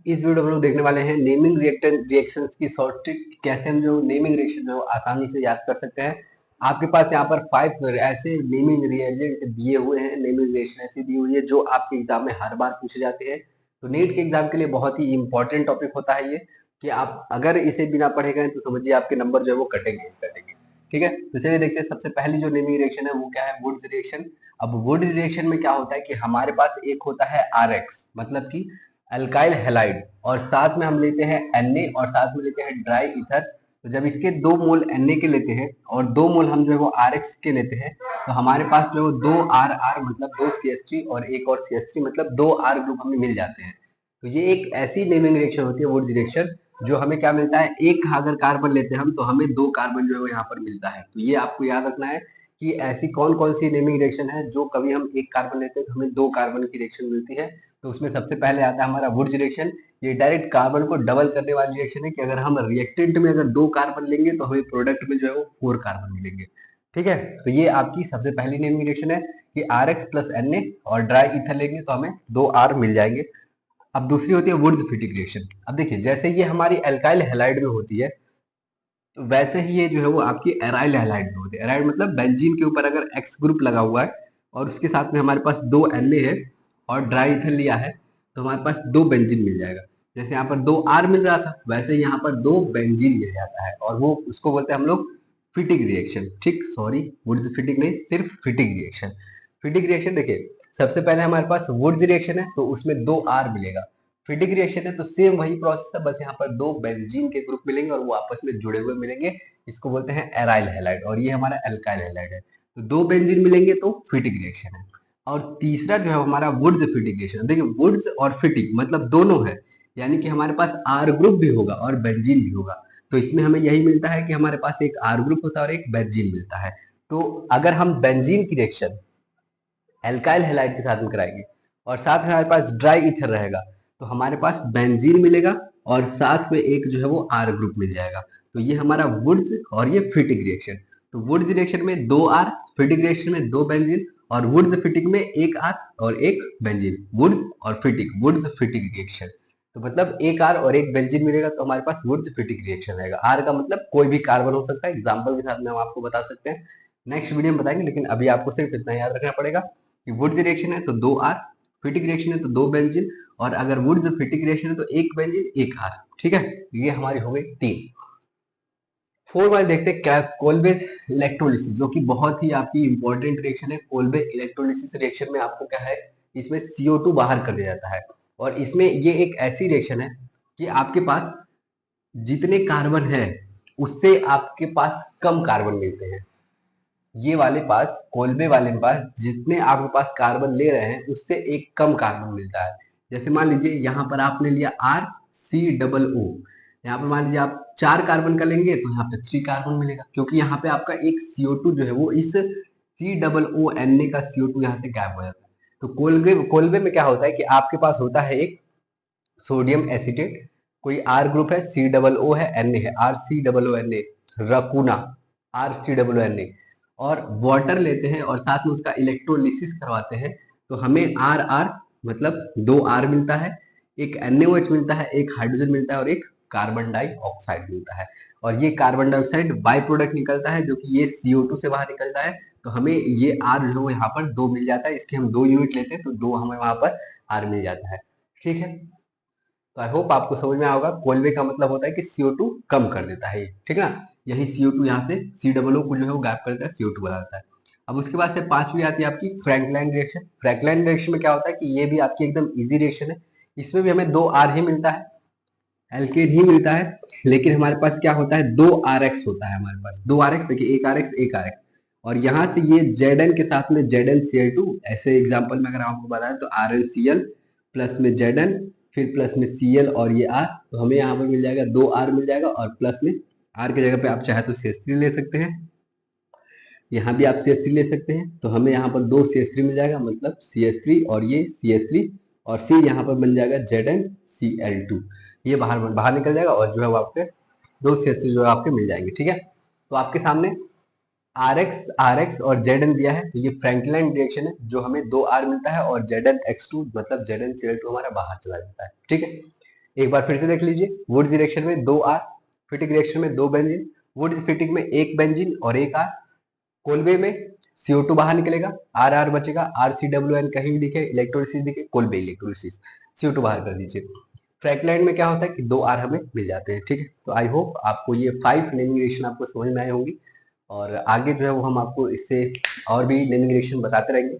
इस वीडियो में हम लोग देखने वाले हैं नेमिंग रिएक्शंस की शॉर्ट ट्रिक, कैसे हम जो नेमिंग रिएक्शन है वो आसानी से याद कर सकते हैं। आपके पास यहाँ पर 5 ऐसे नेमिंग रिएजेंट दिए हुए हैं, नेमिंग रिएक्शन ऐसी दी हुई है जो आपके एग्जाम में हर बार पूछे जाते हैं। तो नीट के एग्जाम के लिए बहुत ही इंपॉर्टेंट टॉपिक होता है ये, कि आप अगर इसे बिना पढ़े गए तो समझिए आपके नंबर जो है वो कटेंगे कटेंगे। ठीक है, तो चलिए देखते हैं। सबसे पहली जो नेमिंग रिएक्शन है वो क्या है, वुड्स रिएक्शन। अब वुड्स रिएक्शन में क्या होता है कि हमारे पास एक होता है आरएक्स, मतलब कि अल्काइल हैलाइड, और साथ में हम लेते हैं Na और साथ में लेते हैं ड्राई ईथर। तो जब इसके 2 मोल Na के लेते हैं और 2 मोल हम जो है वो Rx के लेते हैं, तो हमारे पास जो 2 RR मतलब 2 CH3 और एक और CH3 मतलब 2 R ग्रुप हमें मिल जाते हैं। तो ये एक ऐसी नेमिंग रिएक्शन होती है वुड्स रिएक्शन, जो हमें क्या मिलता है, एक अगर कार्बन लेते हैं हम तो हमें 2 कार्बन जो है वो यहाँ पर मिलता है। तो ये आपको याद रखना है कि ऐसी कौन कौन सी नेमिंग रिएक्शन है जो कभी हम एक कार्बन लेते हैं तो हमें 2 कार्बन की रिएक्शन मिलती है। तो उसमें सबसे पहले आता है हमारा वुड्स रिएक्शन। ये डायरेक्ट कार्बन को डबल करने वाली रिएक्शन है, कि अगर हम रिएक्टेंट में अगर 2 कार्बन लेंगे तो हमें प्रोडक्ट में जो है वो 4 कार्बन मिलेंगे। ठीक है, तो ये आपकी सबसे पहली नेमिंग रिएक्शन है कि Rx प्लस Na और ड्राई ईथर लेंगे तो हमें 2 R मिल जाएंगे। अब दूसरी होती है वुड्स फिटिक रिएक्शन। अब देखिए, जैसे ये हमारी एल्काइल हैलाइड में होती है, तो वैसे ही ये जो है वो आपकी एराइल हैलाइड में होती है। एराइल मतलब बेंजीन के ऊपर अगर एक्स ग्रुप लगा हुआ है और उसके साथ में हमारे पास 2 Na है और ड्राई ईथर लिया है, तो हमारे पास 2 बेंजीन मिल जाएगा। जैसे यहाँ पर 2 R मिल रहा था, वैसे यहाँ पर 2 बेंजीन मिल जाता है, और वो उसको बोलते हैं हम लोग फिटिक रिएक्शन। ठीक, सॉरी, वुड्स फिटिक नहीं, सिर्फ फिटिक रिएक्शन। फिटिक रिएक्शन देखिए, सबसे पहले हमारे पास वुड्स रिएक्शन है तो उसमें 2 R मिलेगा। फिटिक रिएक्शन है तो सेम वही प्रोसेस है, बस यहाँ पर 2 बेंजीन के ग्रुप मिलेंगे और वो आपस में जुड़े हुए मिलेंगे। इसको बोलते हैं एराइल हैलाइड, और ये हमारा एल्काइल हैलाइड है। तो 2 बेंजीन मिलेंगे तो फिटिक रिएक्शन है। और तीसरा जो है हमारा वुड्स फिटिक रिएक्शन। देखिए, वुड्स और फिटिक मतलब दोनों है, यानी कि हमारे पास आर ग्रुप भी होगा और बेंजीन भी होगा। तो इसमें हमें यही मिलता है कि हमारे पास एक आर ग्रुप होता है और एक बेंजीन मिलता है। तो अगर हम बेंजीन की रिएक्शन एल्काइल हैलाइड के साथ में कराएंगे और साथ में हमारे पास ड्राई ईथर रहेगा, तो हमारे पास बेंजीन मिलेगा और साथ में एक जो है वो आर ग्रुप मिल जाएगा। तो ये हमारा वुड्स और ये फिटिक रिएक्शन। तो वुड्स रिएक्शन में 2 आर, फिटिक रिएक्शन में 2 बेंजीन, और वुड्स फिटिक में एक आर और एक बेंजीन। वुड्स और फिटिक, वुड्स फिटिक रिएक्शन। तो मतलब एक आर और एक बेंजीन मिलेगा तो हमारे पास वुड्स फिटिक रिएक्शन रहेगा। आर का मतलब कोई भी कार्बन हो सकता है, एग्जाम्पल के साथ में हम आपको बता सकते हैं, नेक्स्ट वीडियो में बताएंगे, लेकिन अभी आपको सिर्फ इतना याद रखना पड़ेगा कि वुड्स रिएक्शन है तो 2 आर, फिटिक रिएक्शन है तो 2 बेंजीन, और अगर वुड्स फिटिक रिएक्शन है तो एक बेंजीन एक आर। ठीक है, ये हमारी हो गई 3। 4 वाले देखते हैं क्या, कोलबेज इलेक्ट्रोलिसिस, जो कि बहुत ही आपकी इंपॉर्टेंट रिएक्शन है। कोलबे इलेक्ट्रोलिसिस रिएक्शन में आपको क्या है, इसमें CO2 बाहर कर दिया जाता है, और इसमें ये एक ऐसी रिएक्शन है कि आपके पास जितने कार्बन है उससे आपके पास कम कार्बन मिलते हैं। ये वाले पास, कोलबे वाले के पास जितने आपके पास कार्बन ले रहे हैं उससे एक कम कार्बन मिलता है। जैसे मान लीजिए यहाँ पर आपने लिया RCOO, यहाँ पर मान लीजिए आप 4 कार्बन का लेंगे तो यहाँ पे 3 कार्बन मिलेगा, क्योंकि यहाँ पे आपका एक CO2 जो है वो इस COONA का CO2 यहाँ से गायब हो जाता है। तो कोलबे कोलबे में क्या होता है कि आपके पास होता है एक सोडियम एसिटेट, कोई R ग्रुप है, COO है, Na है, RCOONA, रकुना, RCOONA, और वाटर लेते हैं और साथ में उसका इलेक्ट्रोलिसिस करवाते हैं, तो हमें आर आर मतलब 2 आर मिलता है, एक NaOH मिलता है, एक हाइड्रोजन मिलता है और एक कार्बन डाइऑक्साइड मिलता है। और ये कार्बन डाइऑक्साइड बाई प्रोडक्ट निकलता है, जो कि ये CO2 से बाहर निकलता है। तो हमें ये आर जो है यहाँ पर 2 मिल जाता है, इसके हम 2 यूनिट लेते हैं तो 2 हमें वहां पर आर मिल जाता है। ठीक है, तो आई होप आपको समझ में आया होगा। कोलवे का मतलब होता है कि CO2 कम कर देता है, ठीक है ना। यही CO2 यहाँ से COO को जो है वो गायब कर देता है, CO2 बना देता है। अब उसके बाद से 5वीं आती है आपकी फ्रैंकलाइन रिएक्शन। फ्रैंकलाइन रिएक्शन में क्या होता है कि ये भी आपकी एकदम इजी रिएक्शन है। इसमें भी हमें 2 आर ही मिलता है, एल्केन ही मिलता है, लेकिन हमारे पास क्या होता है, 2 RX होता है हमारे पास। 2 RX देखिए, एक RX एक RX, और यहाँ से ये Zn के साथ में ZnCl2, ऐसे एग्जांपल में अगर आपको बताएं तो RnCl प्लस में Zn, फिर प्लस में Cl और ये R, तो हमें यहाँ पर मिल जाएगा 2 R मिल जाएगा, और प्लस में R की जगह पे आप चाहे तो CH3 ले सकते हैं, यहाँ भी आप CH3 ले सकते हैं, तो हमें यहाँ पर 2 CH3 मिल जाएगा, मतलब CH3 और ये CH3, और फिर यहाँ पर बन जाएगा ZnCl2, ये बाहर बाहर निकल जाएगा, और जो है वो आपके 2 CH3 जो है आपके मिल जाएंगे। ठीक है, तो आपके सामने RX और Zn दिया है, तो ये फ्रैंकलाइन रिएक्शन है, जो हमें 2 R मिलता है और ZnX2 मतलब ZnCl2 हमारा बाहर चला जाता है। ठीक है, एक बार फिर से देख लीजिए, वुड्स रिएक्शन में 2 R, फिटिक रिएक्शन में 2 बेंजीन, वुड्स फिटिक में 1 बेंजीन और 1 R, कोलबे में CO2 बाहर निकलेगा, RR बचेगा, RCWN कहीं भी दिखे, इलेक्ट्रोलिसिस दिखे, कोलबे इलेक्ट्रोलिसिस, CO2 बाहर कर दीजिए। फ्रैक्टलाइड में क्या होता है कि 2 R हमें मिल जाते हैं, ठीक है। तो आई होप आपको ये 5 नेमिंग रिएक्शन आपको समझ में आई होंगी, और आगे जो है वो हम आपको इससे और भी नेमिंग रिएक्शन बताते रहेंगे।